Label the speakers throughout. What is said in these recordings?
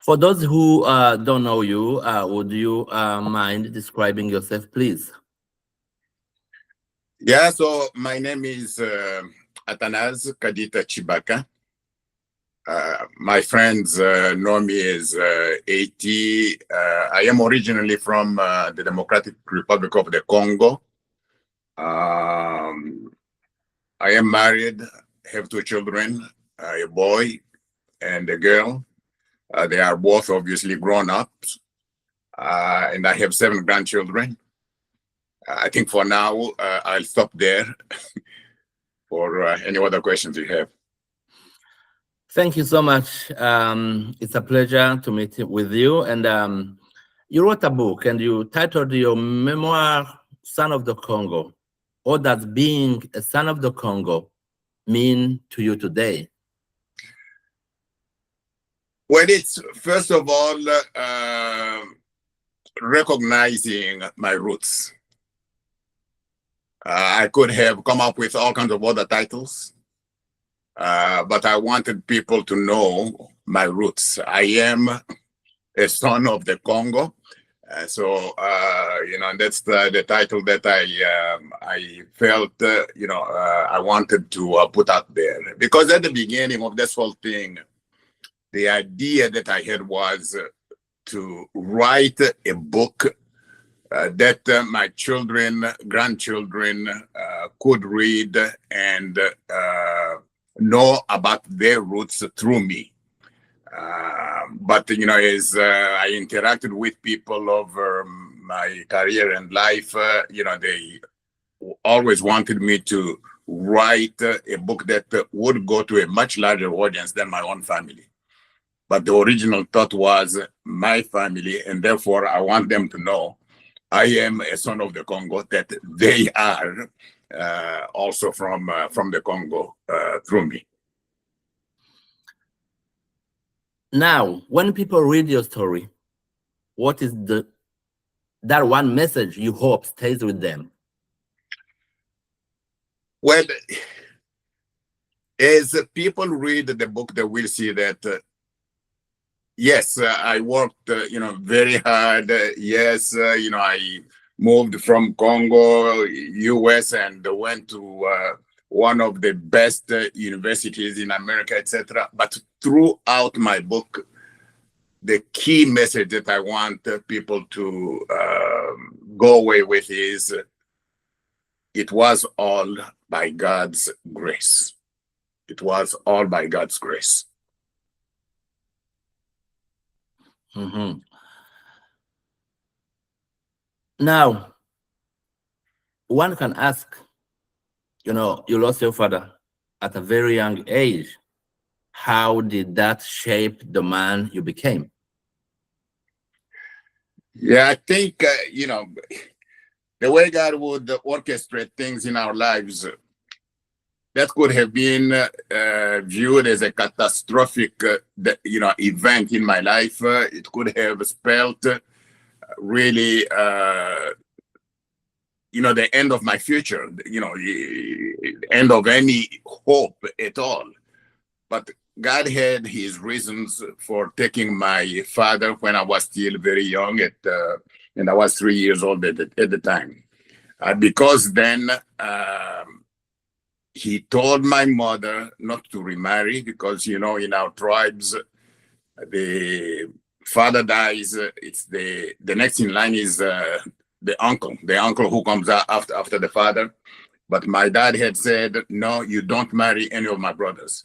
Speaker 1: For those who don't know you, would you mind describing yourself, please?
Speaker 2: Yeah, so my name is Athanase Kadita Tshibaka. My friends know me as AT. I am originally from the Democratic Republic of the Congo. Um, I am married, have two children, a boy and a girl. They are both obviously grown ups, and I have seven grandchildren. I think for now, I'll stop there for any other questions you have.
Speaker 1: Thank you so much. It's a pleasure to meet with you. And you wrote a book and you titled your memoir, Son of the Congo. What does being a son of the Congo mean to you today?
Speaker 2: Well, it's first of all recognizing my roots. I could have come up with all kinds of other titles, but I wanted people to know my roots. I am a son of the Congo. That's the title that I felt, I wanted to put out there. Because at the beginning of this whole thing, the idea that I had was to write a book that my children, grandchildren could read and know about their roots through me. But as I interacted with people over my career and life, they always wanted me to write a book that would go to a much larger audience than my own family. But the original thought was my family, and therefore I want them to know I am a son of the Congo, that they are also from the Congo through me.
Speaker 1: Now, when people read your story, what is that one message you hope stays with them?
Speaker 2: Well, as people read the book, they will see that yes, I worked, very hard. Yes, I moved from Congo, US, and went to one of the best universities in America, etc. But throughout my book, the key message that I want people to go away with is it was all by God's grace. It was all by God's grace.
Speaker 1: Mm-hmm. Now, one can ask, you lost your father at a very young age. How did that shape the man you became?
Speaker 2: Yeah, I think, the way God would orchestrate things in our lives, that could have been viewed as a catastrophic, event in my life. It could have spelled really, the end of my future, the end of any hope at all. But God had his reasons for taking my father when I was still very young, and I was 3 years old at the time. Because then he told my mother not to remarry because, in our tribes, the father dies. It's the next in line is the uncle who comes out after the father. But my dad had said, no, you don't marry any of my brothers.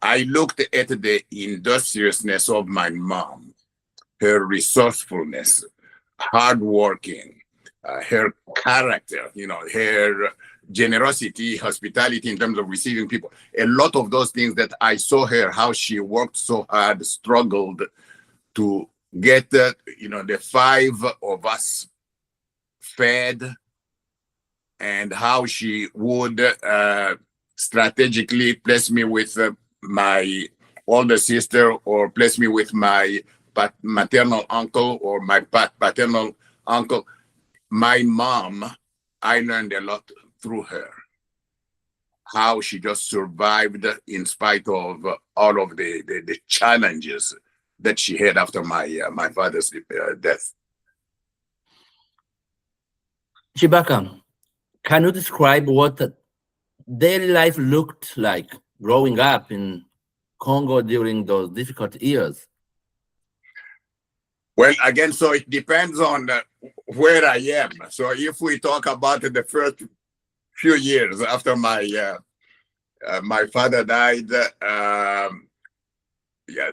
Speaker 2: I looked at the industriousness of my mom, her resourcefulness, hardworking, her character, her generosity, hospitality in terms of receiving people. A lot of those things that I saw her, how she worked so hard, struggled to get, the five of us fed, and how she would strategically place me with my older sister or place me with my maternal uncle or my paternal uncle. My mom, I learned a lot through her, how she just survived in spite of all of the challenges that she had after my father's death.
Speaker 1: Tshibaka, can you describe what daily life looked like growing up in Congo during those difficult years?
Speaker 2: Well, again, so it depends on where I am. So if we talk about the first few years after my father died,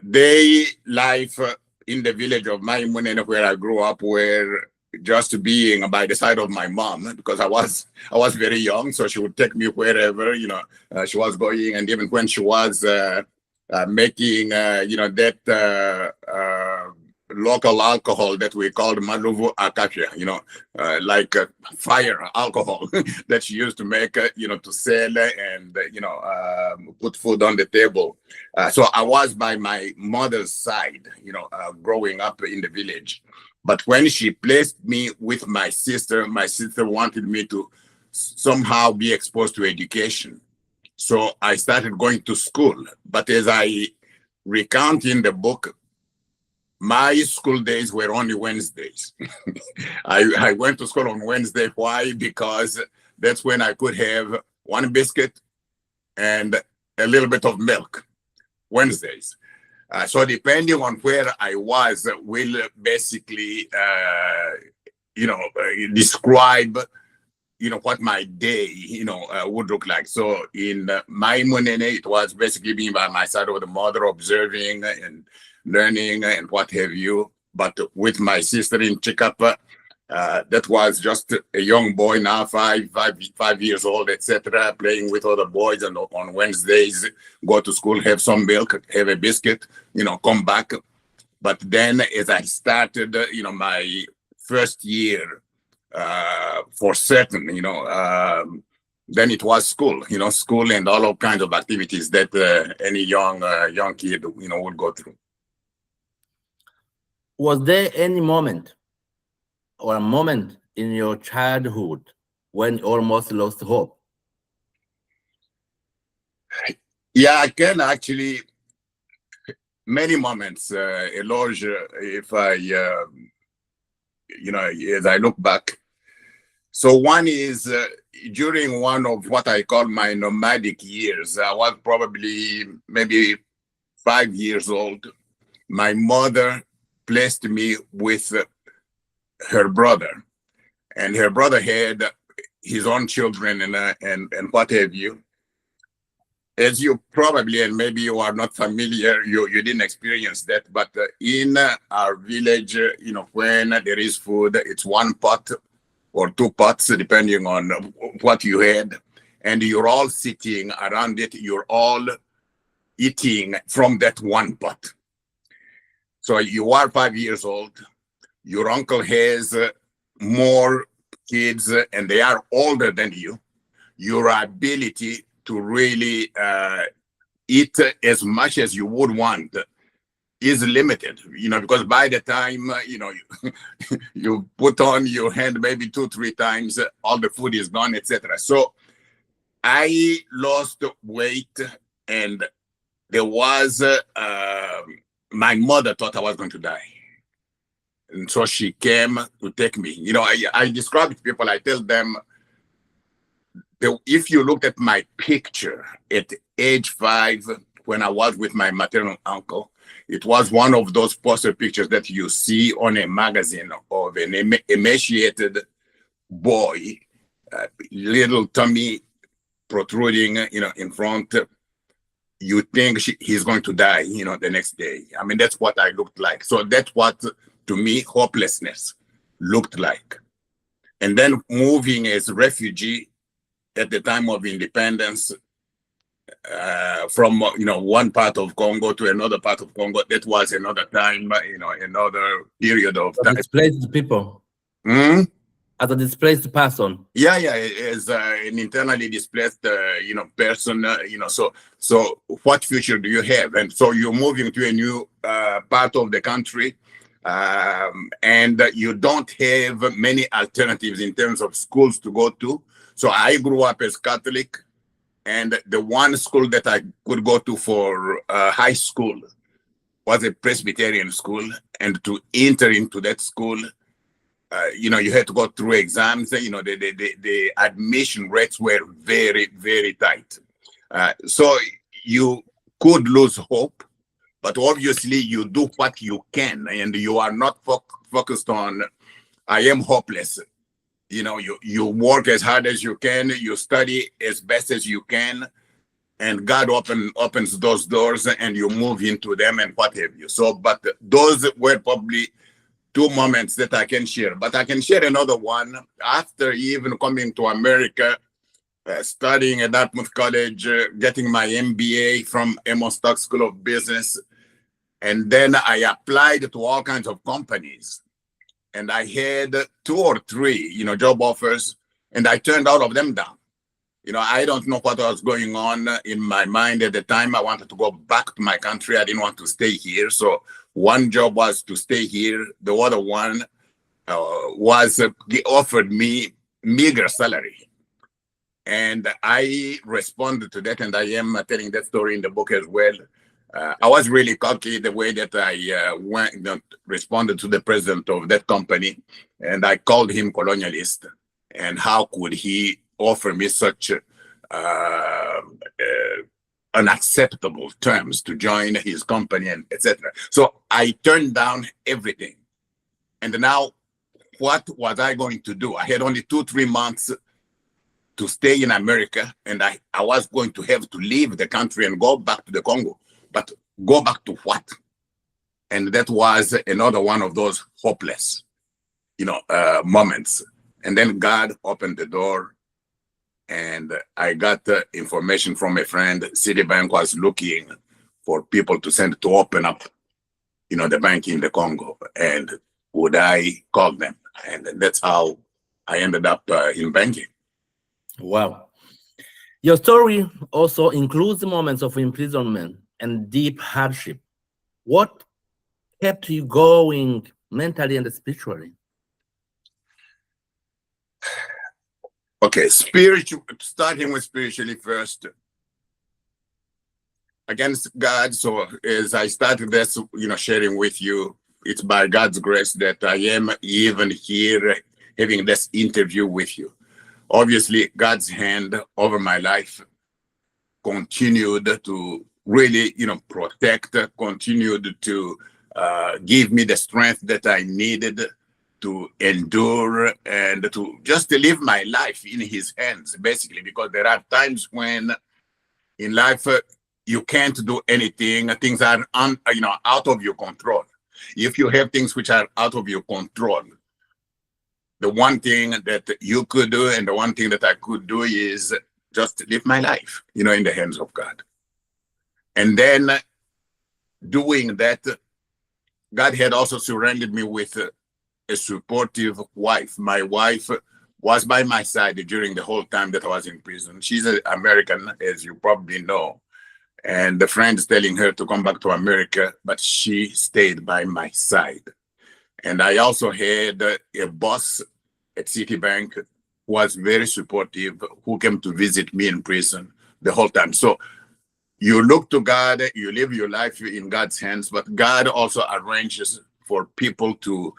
Speaker 2: day life in the village of Maimunene, where I grew up, were just being by the side of my mom, because I was very young, so she would take me wherever she was going, and even when she was making that local alcohol that we called Maluvu Akasia, like fire alcohol that she used to make, to sell and, put food on the table. So I was by my mother's side, growing up in the village. But when she placed me with my sister wanted me to somehow be exposed to education. So I started going to school. But as I recount in the book, my school days were only Wednesdays. I went to school on Wednesday. Why? Because that's when I could have one biscuit and a little bit of milk, Wednesdays. So depending on where I was, will basically, describe, what my day, would look like. So in Maimunene, it was basically being by my side of the mother, observing and learning and what have you. But with my sister in Chikapa, that was just a young boy now, five years old, etc., playing with other boys, and on Wednesdays go to school, have some milk, have a biscuit, come back. But then as I started, my first year, for certain, then it was school, school and all kinds of activities that any young kid, would go through.
Speaker 1: Was there any moment or a moment in your childhood when you almost lost hope?
Speaker 2: Yeah, I can actually, many moments, Eloge, if I, as I look back. So one is during one of what I call my nomadic years, I was probably maybe 5 years old. My mother placed me with her brother, and her brother had his own children and what have you. As you probably, and maybe you are not familiar, you didn't experience that, but in our village, when there is food, it's one pot or two pots, depending on what you had, and you're all sitting around it, you're all eating from that one pot. So you are 5 years old, your uncle has more kids, and they are older than you. Your ability to really eat as much as you would want is limited, because by the time, you put on your hand maybe 2-3 times, all the food is gone, etc. So I lost weight, and there was, my mother thought I was going to die. And so she came to take me. I describe it to people, I tell them, if you looked at my picture at age 5, when I was with my maternal uncle, it was one of those poster pictures that you see on a magazine of an emaciated boy, little tummy protruding, in front. You think he's going to die, the next day. I mean, that's what I looked like. So that's what, to me, hopelessness looked like. And then moving as a refugee at the time of independence, from one part of Congo to another part of Congo, that was another time, another period of time.
Speaker 1: Displaced people. As a displaced person.
Speaker 2: Yeah, as an internally displaced, person, so what future do you have? And so you're moving to a new part of the country, and you don't have many alternatives in terms of schools to go to. So I grew up as Catholic, and the one school that I could go to for high school was a Presbyterian school, and to enter into that school, you know, you had to go through exams. You know, the admission rates were very, very tight. So you could lose hope, but obviously you do what you can, and you are not focused on, I am hopeless. You know, you work as hard as you can, you study as best as you can, and God opens those doors and you move into them and what have you. So, but those were probably two moments that I can share. But I can share another one. After even coming to America, studying at Dartmouth College, getting my MBA from Amos Stock School of Business, and then I applied to all kinds of companies. And I had 2 or 3, you know, job offers, and I turned all of them down. You know, I don't know what was going on in my mind at the time. I wanted to go back to my country. I didn't want to stay here. So one job was to stay here. The other one was they offered me meager salary. And I responded to that, and I am telling that story in the book as well. I was really cocky the way that I responded to the president of that company, and I called him colonialist. And how could he offer me such unacceptable terms to join his company, and etc. So I turned down everything. And now, what was I going to do? I had only 2-3 months to stay in America, and I was going to have to leave the country and go back to the Congo. But go back to what? And that was another one of those hopeless, you know, moments. And then God opened the door, and I got information from a friend. Citibank was looking for people to send to open up, you know, the bank in the Congo. And would I call them? And that's how I ended up in banking.
Speaker 1: Wow. Your story also includes moments of imprisonment and deep hardship. What kept you going mentally and spiritually?
Speaker 2: Okay, starting with spiritually first, against God. So as I started this, you know, sharing with you, it's by God's grace that I am even here having this interview with you. Obviously, God's hand over my life continued to really, you know, protect, continued to give me the strength that I needed to endure and to just to live my life in his hands, basically, because there are times when in life you can't do anything. Things are out of your control. If you have things which are out of your control, the one thing that you could do and the one thing that I could do is just live my life, you know, in the hands of God. And then doing that, God had also surrounded me with a supportive wife. My wife was by my side during the whole time that I was in prison. She's an American, as you probably know. And the friend is telling her to come back to America, but she stayed by my side. And I also had a boss at Citibank who was very supportive, who came to visit me in prison the whole time. So you look to God, you live your life in God's hands, but God also arranges for people to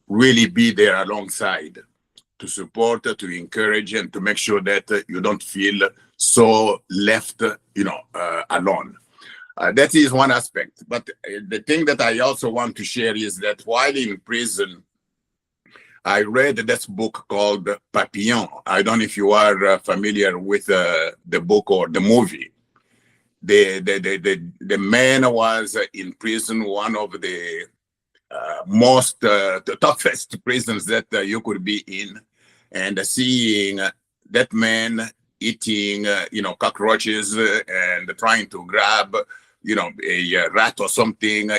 Speaker 2: really be there alongside, to support, to encourage, and to make sure that you don't feel so left, alone. That is one aspect. But the thing that I also want to share is that while in prison, I read this book called Papillon. I don't know if you are familiar with the book or the movie. The man was in prison, one of the most the toughest prisons that you could be in, and seeing that man eating cockroaches and trying to grab a rat or something.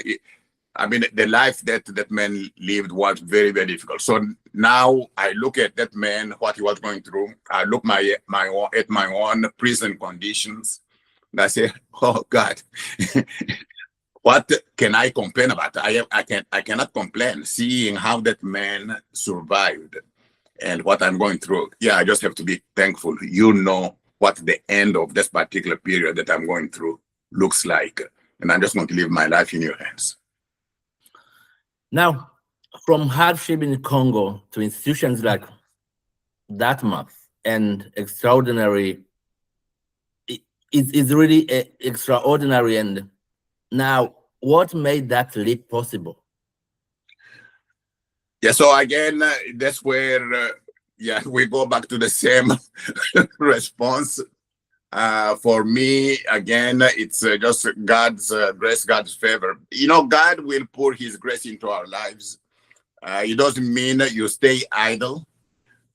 Speaker 2: I mean, the life that man lived was very, very difficult. So now I look at that man, what he was going through. I look at my own prison conditions, and I say, oh God, what can I complain about? I cannot complain, seeing how that man survived and what I'm going through. Yeah, I just have to be thankful. You know what the end of this particular period that I'm going through looks like. and I'm just going to leave my life in your hands.
Speaker 1: Now, from hardship in Congo to institutions like Dartmouth and extraordinary, it's really extraordinary. And now, what made that leap possible?
Speaker 2: Yeah, so again, that's where, we go back to the same response. For me, again, it's just God's grace, God's favor. God will pour his grace into our lives. It doesn't mean that you stay idle.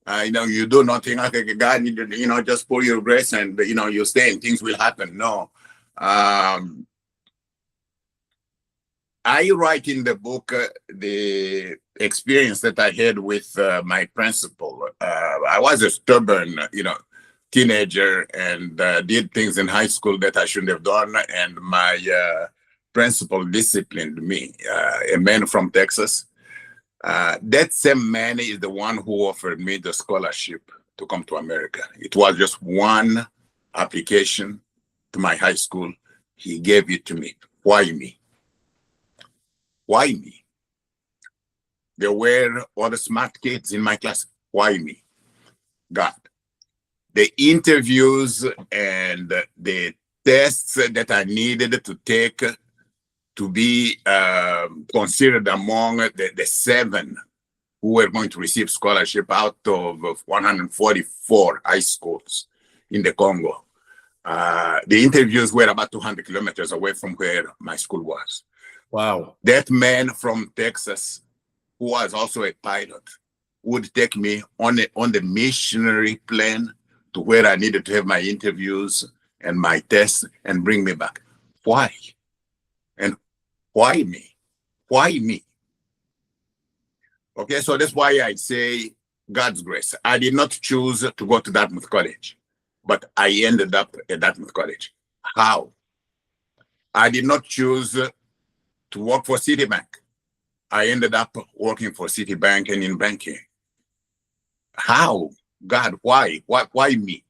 Speaker 2: You do nothing. Okay, God need to, just pour your grace and, you stay and things will happen. No. I write in the book the experience that I had with my principal. I was a stubborn, teenager and did things in high school that I shouldn't have done. And my principal disciplined me, a man from Texas. That same man is the one who offered me the scholarship to come to America. It was just one application to my high school. He gave it to me. Why me? Why me? There were other smart kids in my class. Why me? God. The interviews and the tests that I needed to take to be considered among the 7 who were going to receive scholarship out of 144 high schools in the Congo. The interviews were about 200 kilometers away from where my school was.
Speaker 1: Wow.
Speaker 2: That man from Texas, who was also a pilot, would take me on the missionary plane to where I needed to have my interviews and my tests and bring me back. Why? And why me? Why me? Okay, so that's why I say God's grace. I did not choose to go to Dartmouth College, but I ended up at Dartmouth College. How? I did not choose to work for Citibank. I ended up working for Citibank and in banking. How? God, why? Why me?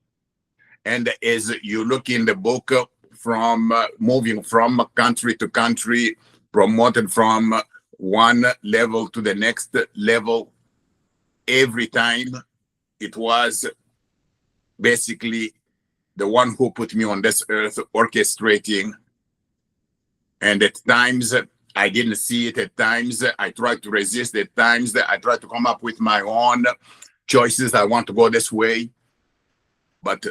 Speaker 2: And as you look in the book, from moving from country to country, promoted from one level to the next level, every time it was basically the one who put me on this earth orchestrating. And at times I didn't see it. At times I tried to resist. At times I tried to come up with my own choices. I want to go this way. But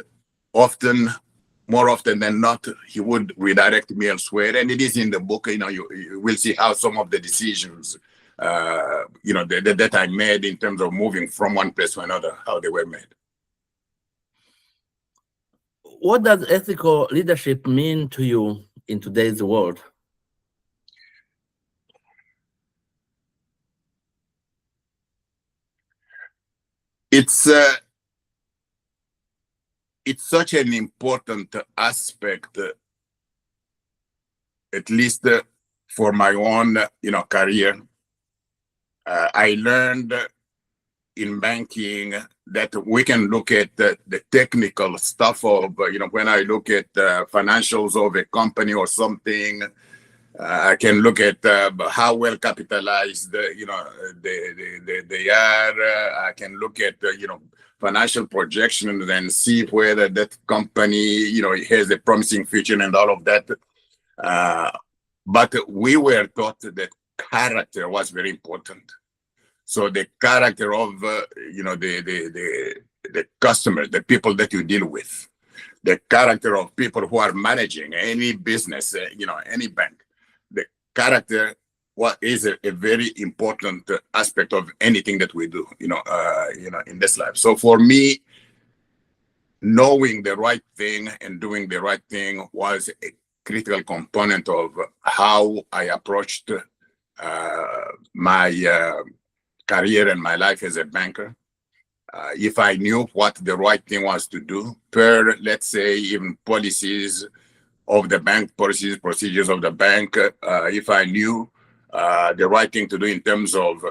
Speaker 2: more often than not, he would redirect me elsewhere. And it is in the book, you will see how some of the decisions, that I made in terms of moving from one place to another, how they were made.
Speaker 1: What does ethical leadership mean to you in today's world?
Speaker 2: It's such an important aspect, at least for my own, career. I learned in banking that we can look at the technical stuff of, when I look at financials of a company or something, I can look at how well capitalized, they are. I can look at, financial projections and see whether that company, has a promising future and all of that. But we were taught that character was very important. So the character of, the customers, the people that you deal with, the character of people who are managing any business, any bank, the character is a very important aspect of anything that we do, in this life. So for me, knowing the right thing and doing the right thing was a critical component of how I approached my career and my life as a banker. If I knew what the right thing was to do per, let's say, even policies of the bank, policies, procedures of the bank, if I knew the right thing to do in terms of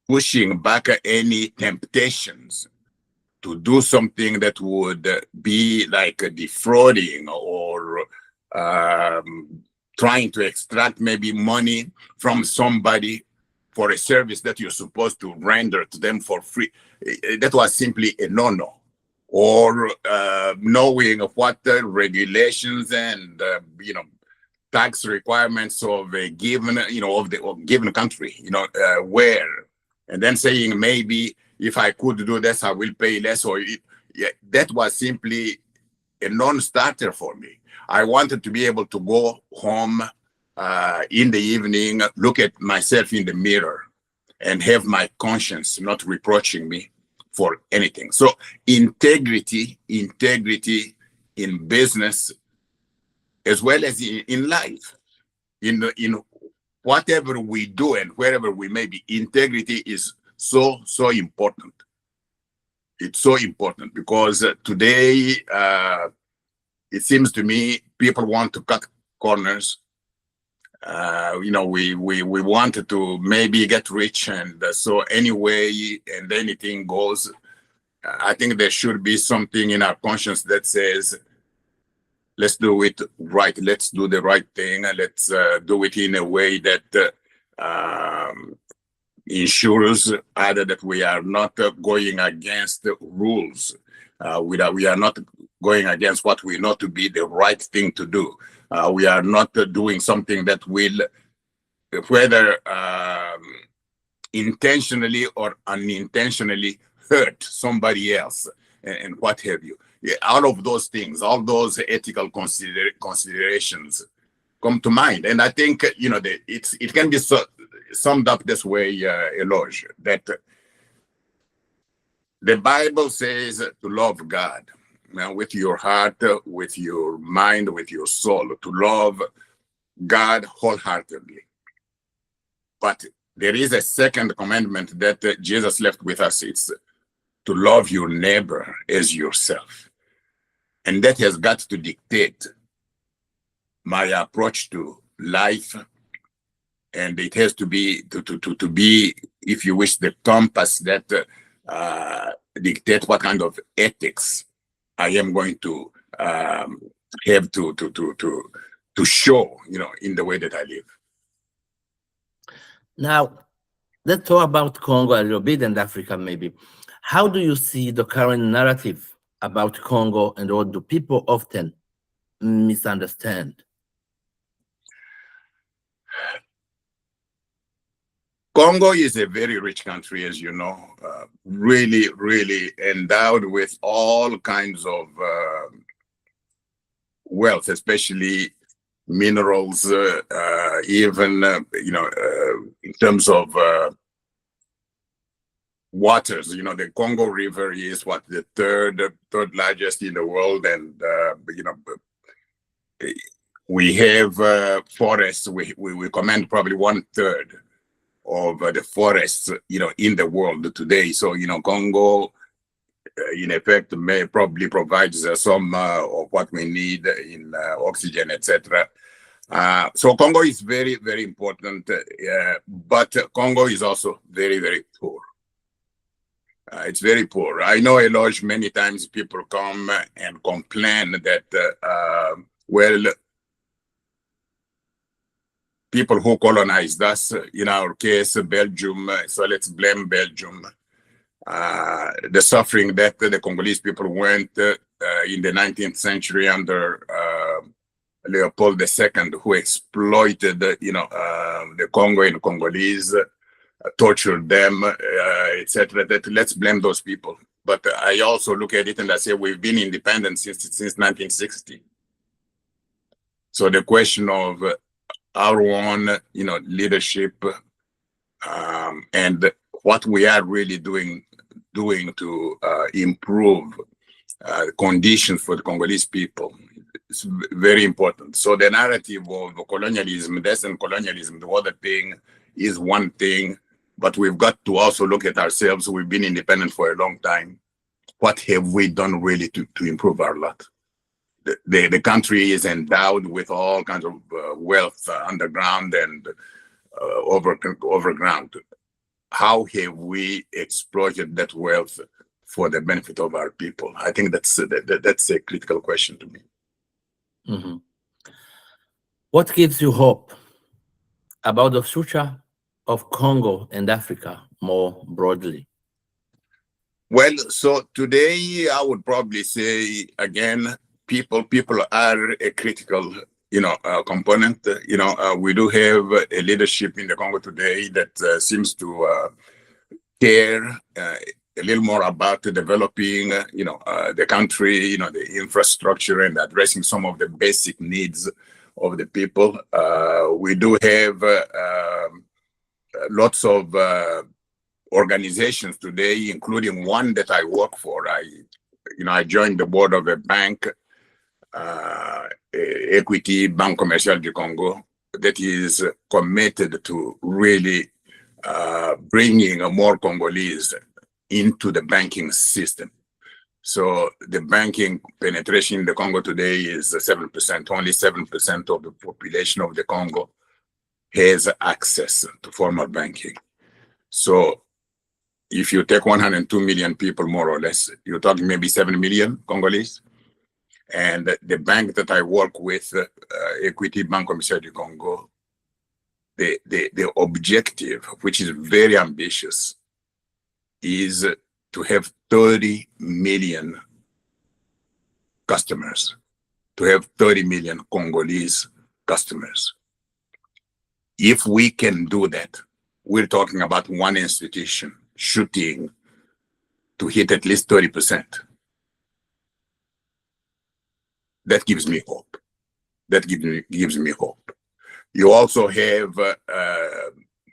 Speaker 2: pushing back any temptations to do something that would be like defrauding or trying to extract maybe money from somebody for a service that you're supposed to render to them for free. That was simply a no-no. Or knowing of what the regulations and tax requirements of a given of given country were, and then saying maybe if I could do this I will pay less, that was simply a non-starter for me. I wanted to be able to go home in the evening, look at myself in the mirror, and have my conscience not reproaching me for anything. So integrity in business as well as in life, in whatever we do and wherever we may be, integrity is so important. It's so important because today it seems to me people want to cut corners. We wanted to maybe get rich, and so anyway, and anything goes. I think there should be something in our conscience that says, let's do it right. Let's do the right thing. Let's do it in a way that ensures either that we are not going against the rules. We are not going against what we know to be the right thing to do. We are not doing something that will, whether intentionally or unintentionally, hurt somebody else and what have you. All of those things, all those ethical considerations come to mind. And I think, it can be summed up this way, Eloge, that the Bible says to love God with your heart, with your mind, with your soul, to love God wholeheartedly. But there is a second commandment that Jesus left with us. It's to love your neighbor as yourself. And that has got to dictate my approach to life. And it has to be, to be, if you wish, the compass that dictate what kind of ethics I am going to have to show, in the way that I live.
Speaker 1: Now, let's talk about Congo a little bit and Africa maybe. How do you see the current narrative about Congo, and what do people often misunderstand?
Speaker 2: Congo is a very rich country, as you know, really, really endowed with all kinds of wealth, especially minerals, even, in terms of waters. The Congo River is the third largest in the world, and we have forests. We command probably 1/3 of the forests, in the world today. So Congo, in effect, may probably provides some of what we need in oxygen, etc. So Congo is very, very important, but Congo is also very, very poor. It's very poor. I know, Eloge, many times people come and complain that, people who colonized us, in our case, Belgium, so let's blame Belgium. The suffering that the Congolese people went in the 19th century under Leopold II, who exploited, the Congo and Congolese, tortured them, etc. That let's blame those people. But I also look at it and I say we've been independent since 1960. So the question of our own, leadership, and what we are really doing to improve conditions for the Congolese people is very important. So the narrative of colonialism, Western colonialism, the other thing is one thing, but we've got to also look at ourselves. We've been independent for a long time. What have we done really to improve our lot? The country is endowed with all kinds of wealth underground and overground. How have we exploited that wealth for the benefit of our people? I think that's a critical question to me.
Speaker 1: Mm-hmm. What gives you hope about the future of Congo and Africa more broadly?
Speaker 2: Well, so today I would probably say again, people are a critical, component. We do have a leadership in the Congo today that seems to care a little more about developing, the country, the infrastructure, and addressing some of the basic needs of the people. We do have lots of organizations today, including one that I work for. I joined the board of a bank, Equity Banque Commerciale du Congo, that is committed to really bringing more Congolese into the banking system. So the banking penetration in the Congo today is 7%. Only 7% of the population of the Congo has access to formal banking. So if you take 102 million people, more or less, you're talking maybe 7 million Congolese. And the bank that I work with, Equity Banque Commerciale du Congo, the objective, which is very ambitious, is to have 30 million customers, to have 30 million Congolese customers. If we can do that, we're talking about one institution shooting to hit at least 30%. That gives me hope. That gives me hope. You also have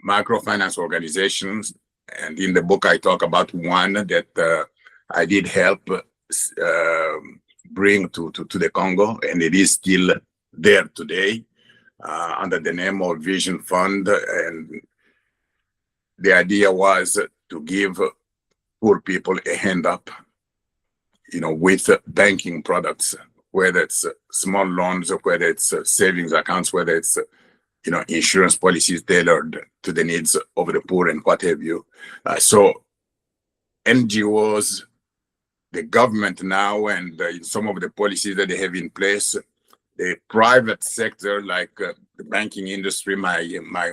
Speaker 2: microfinance organizations, and in the book I talk about one that I did help bring to the Congo, and it is still there today under the name of Vision Fund. And the idea was to give poor people a hand up, with banking products, whether it's small loans, whether it's savings accounts, whether it's insurance policies tailored to the needs of the poor and what have you. So NGOs, the government now, and some of the policies that they have in place, the private sector, like the banking industry, my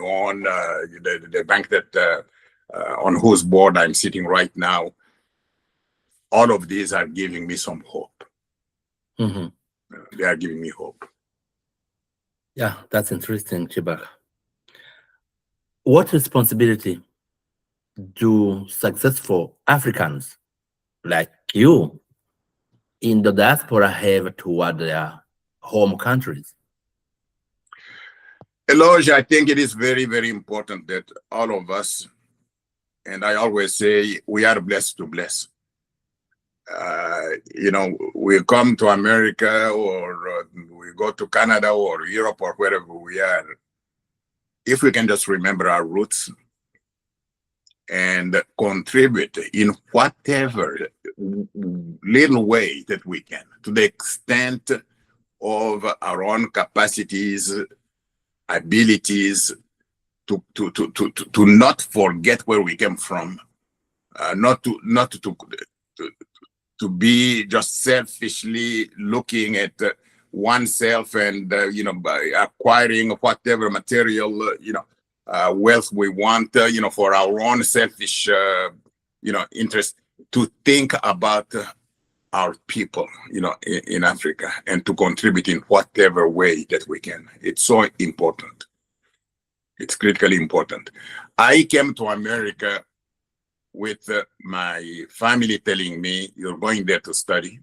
Speaker 2: own, the bank that on whose board I'm sitting right now, all of these are giving me some hope.
Speaker 1: Mm-hmm.
Speaker 2: They are giving me hope.
Speaker 1: Yeah, that's interesting, Tshibaka. What responsibility do successful Africans like you in the diaspora have toward their home countries?
Speaker 2: Eloge, I think it is very, very important that all of us, and I always say, we are blessed to bless. We come to America, or we go to Canada or Europe or wherever we are. If we can just remember our roots and contribute in whatever little way that we can, to the extent of our own capacities, abilities, to not forget where we came from, not to be just selfishly looking at oneself and by acquiring whatever material wealth we want for our own selfish interest, to think about our people in Africa and to contribute in whatever way that we can. It's so important. It's critically important. I came to America with my family telling me, you're going there to study,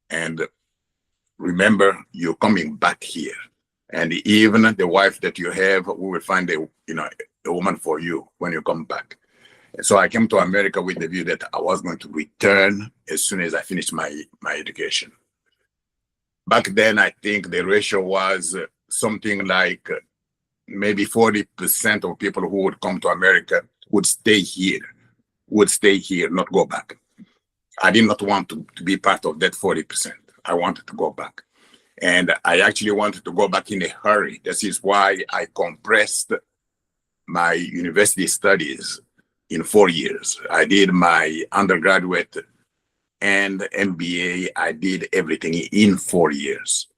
Speaker 2: and remember, you're coming back here. And even the wife that you have, we will find a woman for you when you come back. And so I came to America with the view that I was going to return as soon as I finished my education. Back then, I think the ratio was something like maybe 40% of people who would come to America would stay here, not go back. I did not want to be part of that 40%. I wanted to go back. And I actually wanted to go back in a hurry. This is why I compressed my university studies in 4 years. I did my undergraduate and MBA. I did everything in 4 years.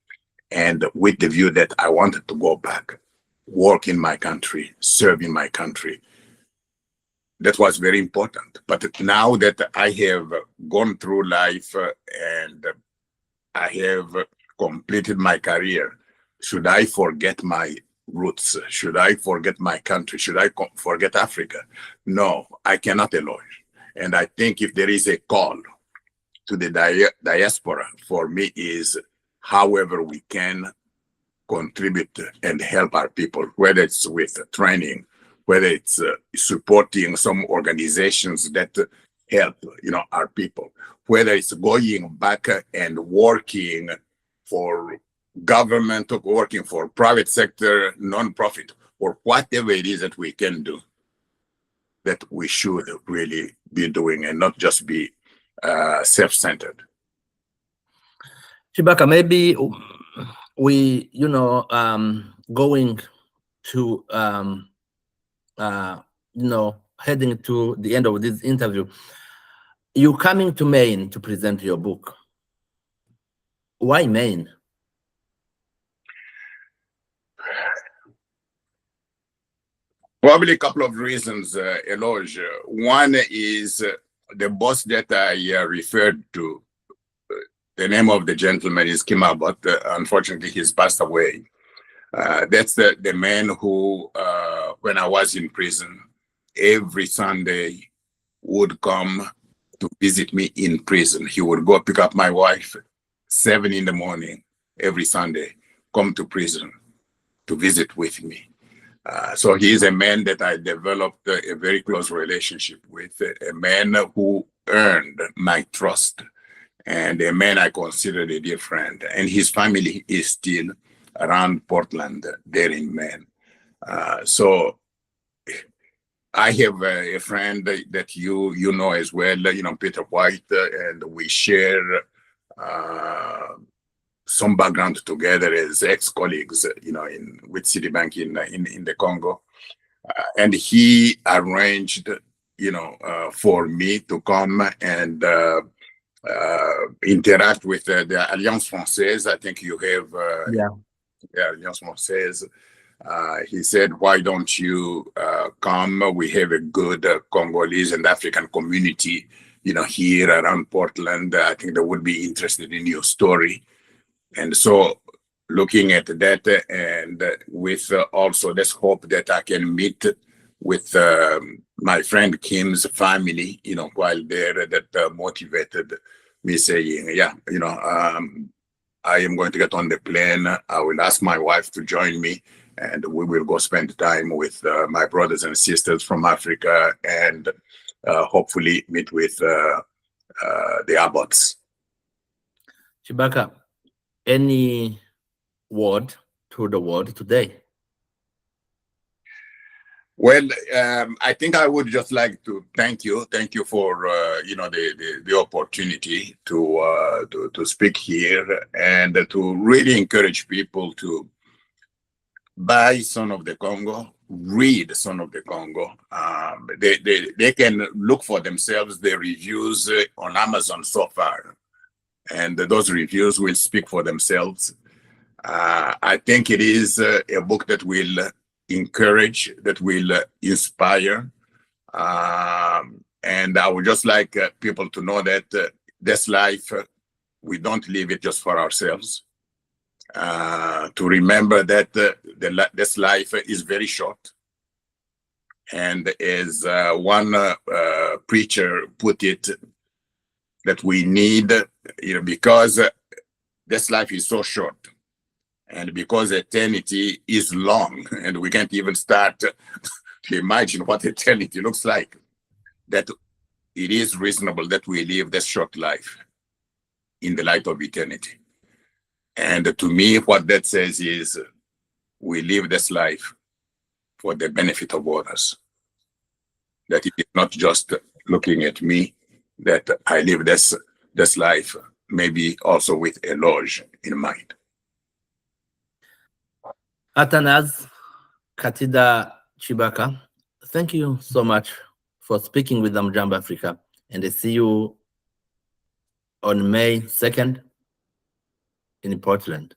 Speaker 2: and with the view that I wanted to go back, work in my country, serve in my country. That was very important. But now that I have gone through life and I have completed my career, should I forget my roots? Should I forget my country? Should I forget Africa? No, I cannot, Eloge. And I think if there is a call to the diaspora, for me, is however we can contribute and help our people, whether it's with training, whether it's supporting some organizations that help, our people, whether it's going back and working for government, working for private sector, non-profit, or whatever it is that we can do, that we should really be doing and not just be self-centered.
Speaker 1: Tshibaka, maybe we, going to, heading to the end of this interview, you coming to Maine to present your book. Why Maine?
Speaker 2: Probably a couple of reasons, Eloge. One is the boss that I referred to. The name of the gentleman is Kima, but unfortunately he's passed away. That's the man who, when I was in prison, every Sunday would come to visit me in prison. He would go pick up my wife 7 in the morning every Sunday, come to prison to visit with me. So he is a man that I developed a very close relationship with, a man who earned my trust, and a man I considered a dear friend. And his family is still around Portland, there in Maine. So I have a friend that you know as well, Peter White, and we share some background together as ex-colleagues, with Citibank in the Congo. And he arranged, for me to come and interact with the Alliance Française. I think you have the Alliance Française. He said, why don't you come? We have a good Congolese and African community, here around Portland. I think they would be interested in your story. And so looking at that, and with also this hope that I can meet with my friend Kim's family, while there, that motivated me saying, I am going to get on the plane. I will ask my wife to join me, and we will go spend time with my brothers and sisters from Africa, and hopefully meet with the abbots.
Speaker 1: Tshibaka, any word to the world today?
Speaker 2: Well, I think I would just like to thank you for the opportunity to speak here, and to really encourage people to buy Son of the Congo, read Son of the Congo. They can look for themselves the reviews on Amazon so far, and those reviews will speak for themselves. I think it is a book that will encourage, that will inspire. And I would just like people to know that this life, we don't live it just for ourselves. To remember that this life is very short. And as one preacher put it, that we need, because this life is so short, and because eternity is long, and we can't even start to imagine what eternity looks like, that it is reasonable that we live this short life in the light of eternity. And to me, what that says is we live this life for the benefit of others. That it is not just looking at me, that I live this life, maybe also with Eloge in mind.
Speaker 1: Athanase Kadita Tshibaka, thank you so much for speaking with Amjambo Africa, and I see you on May 2nd in Portland.